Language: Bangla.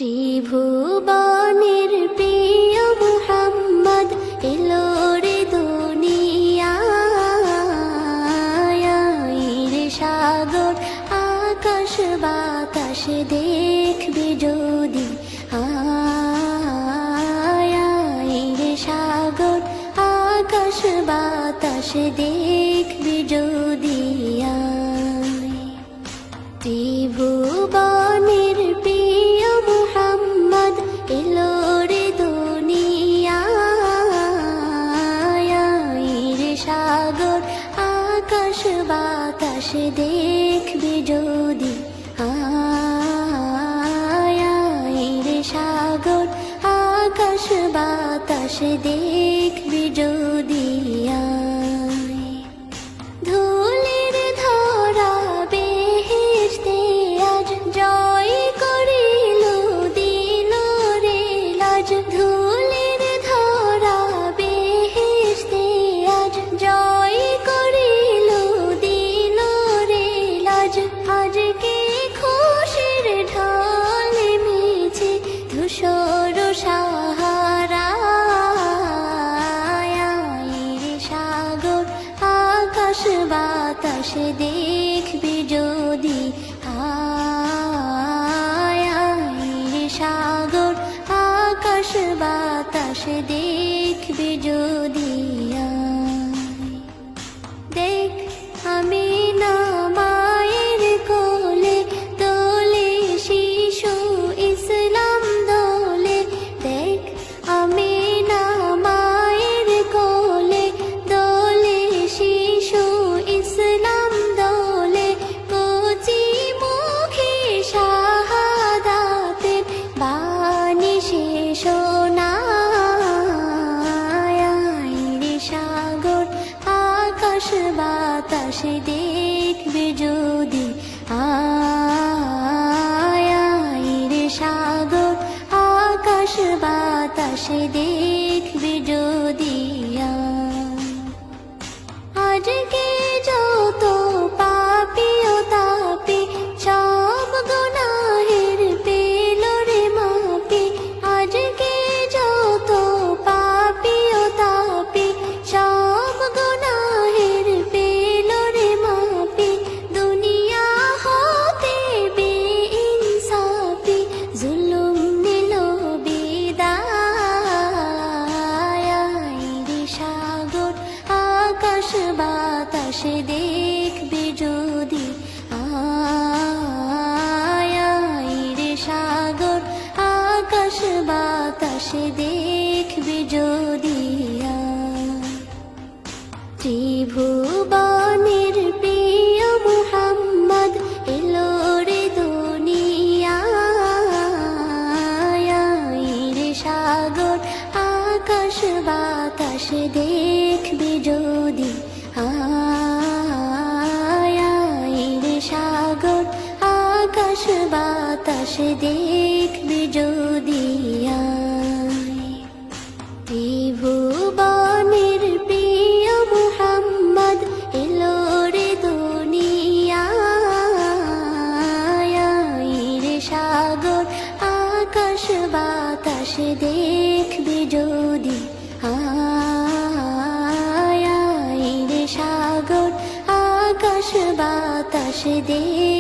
ত্রিভুবনের প্রিয় মুহাম্মদ এলো রে দুনিয়ায় রে সাগর আকাশ বাতাস দেখবে যদি রে সাগর আকাশ বাতাস দেখবে যদি ত্রিভুবনের প্রিয় মুহাম্মদ এলো রে দুনিয়ায় রে সাগর আকাশ বাতাস দেখবে যদি রে সাগর আকাশ বাতাস দেখবে যদি ধুলির ধরা বেহেশতে আজ জয় করিল দিল রে লাজ ধুলির ধরা বেহেশতে আজ জয় করিল দিল রে লাজ আজকে খুশির ঢল মিছে ধূসর সাহারা সাগর আকাশ বাতাস দেখবে যদি রে সাগর আকাশ বাতাস দেখবে যদি দেখ আমি না মায়ের কোলে দোলে শিশু ইসলাম দোলে দেখ আমি না মায়ের কোলে দোলে শিশু ইসলাম দোলে কচি মুখে শাহাদাতের বাণী শেষ রে সাগর আকাশ বাতাস দেখবে যদি রে সাগর আকাশ বাতাস দেখবে যদি আজকে যত পাপী ও তাপী সব গুনাহের পেল রে মাপি আজকে যত পাপী ও তাপী সব গুনাহের পেল রে মাপি দুনিয়া হতে বেইনসাফি জুলুম নিল বিদায় রে সাগর আকাশ বাতাস দেখবে যদি রে সাগর আকাশ বাতাস দেখবে যদি ত্রিভুবনের প্রিয় মুহাম্মদ এলো রে দুনিয়ায় রে সাগর আকাশ বাতাস দেখবে যদি রে সাগর আকাশ বাতাস দেখবে যদি ত্রিভুবনের প্রিয় মুহাম্মদ এলো রে দুনিয়ায় রে সাগর আকাশ বাতাস দেখবে যদি রে সাগর আকাশ বাতাস দেখবে